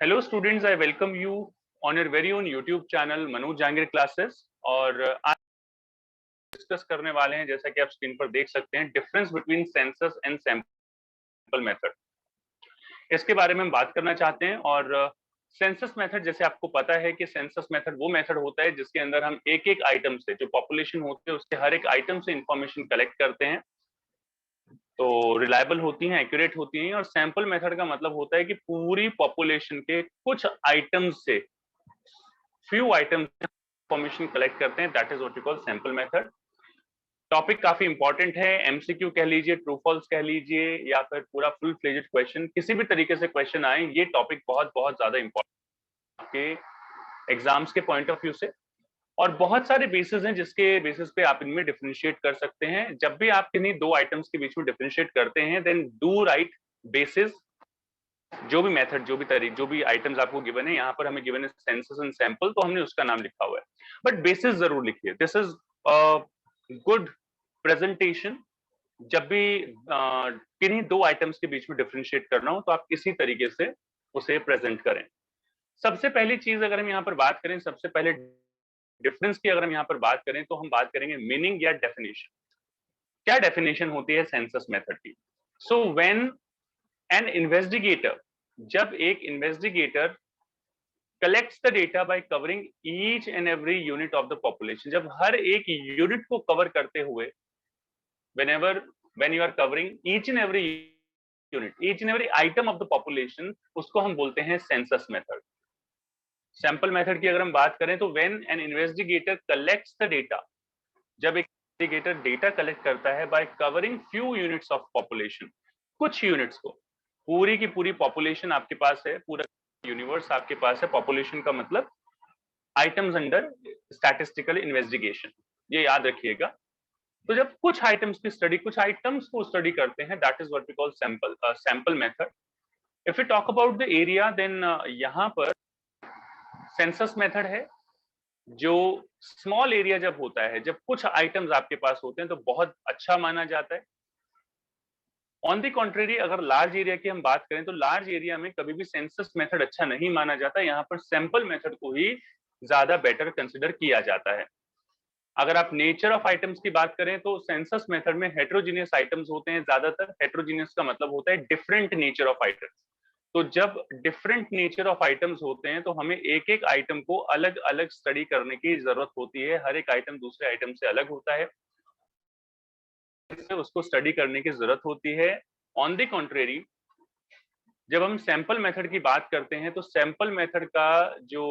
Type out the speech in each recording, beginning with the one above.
Hello students, I welcome you on your very own YouTube channel Manoj Jahangir classes. और आज discuss करने वाले हैं, जैसा कि आप स्क्रीन पर देख सकते हैं, difference between census and sample method. इसके बारे में हम बात करना चाहते हैं। और सेंसस मेथड, जैसे आपको पता है कि सेंसस मेथड वो मेथड होता है जिसके अंदर हम एक एक आइटम से, जो पॉपुलेशन होती है उसके हर एक आइटम से इंफॉर्मेशन कलेक्ट करते हैं, तो रिलायबल होती हैं, एक्यूरेट होती हैं। और सैंपल मेथड का मतलब होता है कि पूरी पॉपुलेशन के कुछ आइटम्स से, फ्यू आइटम्स इंफॉर्मेशन कलेक्ट करते हैं, that is what we call sample method. Topic काफी इंपॉर्टेंट है, एमसीक्यू कह लीजिए, ट्रू फॉल्स कह लीजिए, या फिर पूरा फुल फ्लेजेड क्वेश्चन, किसी भी तरीके से क्वेश्चन आए, ये टॉपिक बहुत बहुत ज्यादा इंपॉर्टेंट आपके एग्जाम्स के पॉइंट ऑफ व्यू से। और बहुत सारे बेसिस हैं जिसके बेसिस पे आप इनमें डिफरेंशिएट कर सकते हैं। जब भी आप किन्हीं दो आइटम्स के बीच में डिफरेंशिएट करते हैं, देन डू राइट बेसिस, जो भी मेथड, जो भी आइटम्स आपको गिवन है, यहाँ पर हमें गिवन है सेंसस एंड सैंपल, तो हमने उसका नाम लिखा हुआ है, बट बेसिस जरूर लिखिए। This is good presentation. जब भी किन्हीं दो आइटम्स के बीच में डिफरेंशिएट करना हो, तो आप इसी तरीके से उसे प्रेजेंट करें। सबसे पहली चीज अगर हम यहाँ पर बात करें, सबसे पहले डिफरेंस की अगर हम यहाँ पर बात करें, तो हम बात करेंगे मीनिंग या डेफिनेशन। क्या डेफिनेशन होती है सेंसस मेथड की? सो व्हेन एन इन्वेस्टिगेटर, जब एक investigator collects the data bye covering each and every unit of the population, जब हर एक यूनिट को कवर करते हुए, whenever when you are covering each and every unit, each and every item of the population, उसको हम बोलते हैं census method. Sample method की अगर हम बात करें, तो when an investigator collects the data, जब एक इन्वेस्टिगेटर डेटा कलेक्ट करता है bye covering few units of population, कुछ यूनिट्स को, पूरी की पूरी पॉपुलेशन आपके पास है, पूरा यूनिवर्स आपके पास है। पॉपुलेशन का मतलब आइटम्स अंडर स्टैटिस्टिकल इन्वेस्टिगेशन, ये याद रखिएगा। तो जब कुछ आइटम्स की स्टडी, कुछ आइटम्स को स्टडी करते हैं, that is what we call sample method. If you talk about the area, then यहाँ पर सेंसस मेथड है, जो स्मॉल एरिया जब होता है, जब कुछ आइटम्स आपके पास होते हैं, तो बहुत अच्छा माना जाता है। ऑन दी कॉन्ट्रेरी, अगर लार्ज एरिया की हम बात करें, तो लार्ज एरिया में कभी भी सेंसस मेथड अच्छा नहीं माना जाता, यहाँ पर सैंपल मेथड को ही ज्यादा बेटर कंसिडर किया जाता है। अगर आप नेचर ऑफ आइटम्स की बात करें, तो सेंसस मेथड में हेट्रोजीनियस आइटम्स होते हैं ज्यादातर। हेट्रोजीनियस का मतलब होता है डिफरेंट नेचर ऑफ आइटम्स। तो जब डिफरेंट नेचर ऑफ आइटम्स होते हैं, तो हमें एक एक आइटम को अलग अलग स्टडी करने की जरूरत होती है। हर एक आइटम दूसरे आइटम से अलग होता है, उसको स्टडी करने की जरूरत होती है। ऑन द कॉन्ट्रेरी, जब हम सैंपल मेथड की बात करते हैं, तो सैंपल मेथड का जो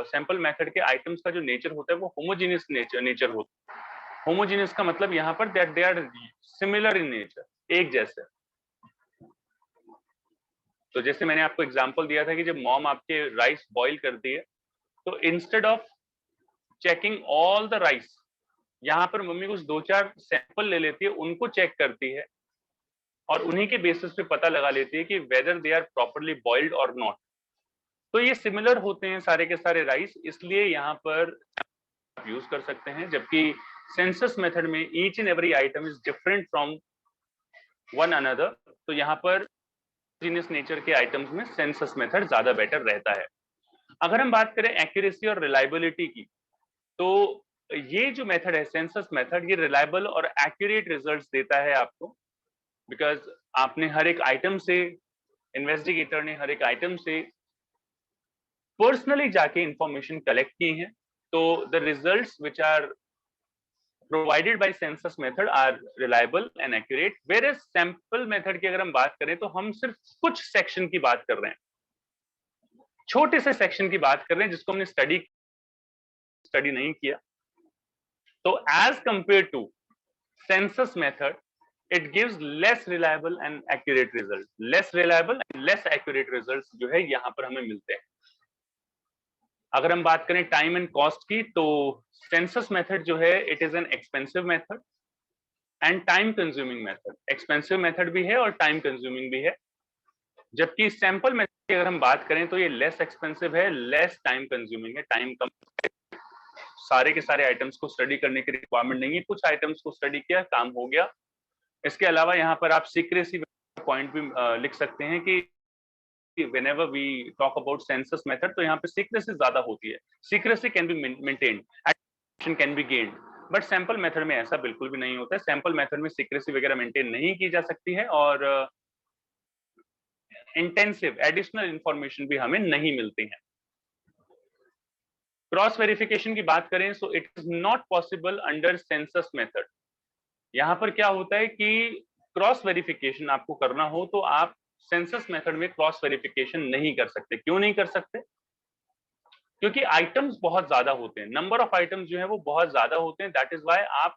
सैंपल मेथड के आइटम्स का जो नेचर होता है, वो होमोजीनियस नेचर होता है। होमोजीनियस का मतलब यहाँ पर that they are similar in nature, एक जैसे। तो जैसे मैंने आपको एग्जांपल दिया था कि जब मॉम आपके राइस बॉईल करती है, तो instead of checking all the rice, यहाँ पर मम्मी कुछ दो चार सैंपल ले लेती है, उनको चेक करती है, और उन्हीं के बेसिस पे पता लगा लेती है कि whether they are properly boiled और नॉट। तो ये सिमिलर होते हैं सारे के सारे राइस, इसलिए यहाँ पर यूज कर सकते हैं। जबकि सेंसस मेथड में each and every item is different from one another, तो यहाँ पर जीनियस नेचर के आइटम्स में सेंसस मेथड ज्यादा बेटर रहता है। अगर हम बात करें एक्यूरेसी और रिलायबिलिटी की, तो ये जो मेथड है सेंसस मेथड, ये रिलायबल और एक्यूरेट रिजल्ट्स देता है आपको, बिकॉज आपने हर एक आइटम से, इन्वेस्टिगेटर ने हर एक आइटम से पर्सनली जाके इंफॉर्मेशन कलेक्ट की है। तो the results which are provided by census method are reliable and accurate, whereas sample method की अगर हम बात करें, तो हम सिर्फ कुछ सेक्शन की बात कर रहे हैं, छोटे से सेक्शन की बात कर रहे हैं, जिसको हमने स्टडी नहीं किया। तो as compare to census method, it gives less reliable and accurate result. Less reliable and less accurate result जो है यहाँ पर हमें मिलते हैं। अगर हम बात करें टाइम एंड कॉस्ट की, तो सेंसस मेथड जो है, it is an expensive method and time consuming method. Expensive method भी है और टाइम कंज्यूमिंग भी है। जबकि सैंपल मेथड की अगर हम बात करें, तो ये लेस एक्सपेंसिव है, लेस टाइम कंज्यूमिंग है। टाइम कम, सारे के सारे आइटम्स को स्टडी करने की रिक्वायरमेंट नहीं है, कुछ आइटम्स को स्टडी किया, काम हो गया। इसके अलावा यहाँ पर आप सीक्रेसी पॉइंट भी लिख सकते हैं कि whenever we talk about census method, तो यहाँ पे secrecy ज्यादा होती है. Secrecy can be maintained, attention can be gained, but sample method में ऐसा बिल्कुल भी नहीं होता है. Sample method में secrecy वगैरह maintain नहीं की जा सकती है और intensive additional information भी हमें नहीं मिलती है. क्रॉस वेरिफिकेशन की बात करें, so it is not possible under census method. यहाँ पर क्या होता है कि क्रॉस वेरिफिकेशन आपको करना हो तो आप सेंसस मेथड में क्रॉस वेरिफिकेशन नहीं कर सकते. क्यों नहीं कर सकते? क्योंकि आइटम्स बहुत ज्यादा होते हैं, नंबर ऑफ आइटम्स जो है वो बहुत ज्यादा होते हैं. दैट इज व्हाई आप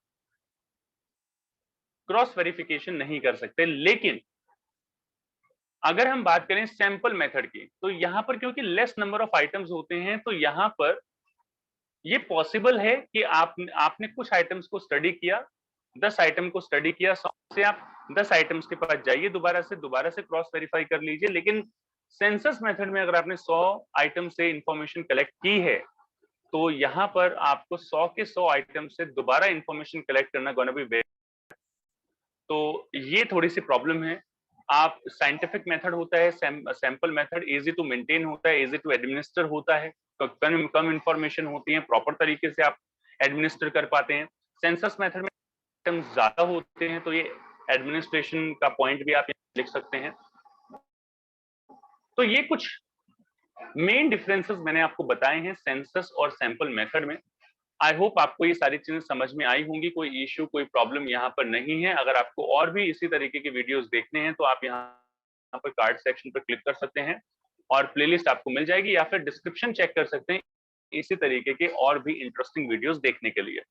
क्रॉस वेरिफिकेशन नहीं कर सकते. लेकिन अगर हम बात करें सैंपल मेथड की, तो यहाँ पर क्योंकि लेस नंबर ऑफ आइटम्स होते हैं, तो यहाँ पर ये पॉसिबल है कि आपने कुछ आइटम्स को स्टडी किया, 10 आइटम को स्टडी किया, 100 से आप 10 आइटम्स के पास जाइए, दोबारा से क्रॉस वेरीफाई कर लीजिए. लेकिन सेंसस मेथड में अगर आपने 100 आइटम से इंफॉर्मेशन कलेक्ट की है, तो यहाँ पर आपको 100 के 100 आइटम से दोबारा इंफॉर्मेशन कलेक्ट करना गोना बी वेरी. तो ये थोड़ी सी प्रॉब्लम है. आप साइंटिफिक मेथड होता है, sample method easy to maintain होता है, इजी टू एडमिनिस्टर होता है, कम इंफॉर्मेशन होती है, प्रॉपर तरीके से आप एडमिनिस्टर कर पाते हैं. सेंसस मेथड में आइटम्स ज्यादा होते हैं, तो ये एडमिनिस्ट्रेशन का पॉइंट भी आप लिख सकते हैं. तो ये कुछ मेन डिफरेंसेस मैंने आपको बताए हैं सेंसस और सैंपल मेथड में. आई होप आपको ये सारी चीजें समझ में आई होंगी. कोई इश्यू, कोई प्रॉब्लम यहाँ पर नहीं है. अगर आपको और भी इसी तरीके के वीडियोस देखने हैं तो आप यहाँ पर कार्ड सेक्शन पर क्लिक कर सकते हैं और प्लेलिस्ट आपको मिल जाएगी, या फिर डिस्क्रिप्शन चेक कर सकते हैं इसी तरीके के और भी इंटरेस्टिंग वीडियोस देखने के लिए.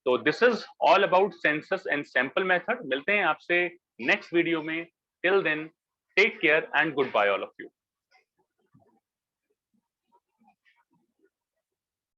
तो this is all about census and sample method. मिलते हैं आपसे नेक्स्ट वीडियो में. Till then, take care and good bye all of you.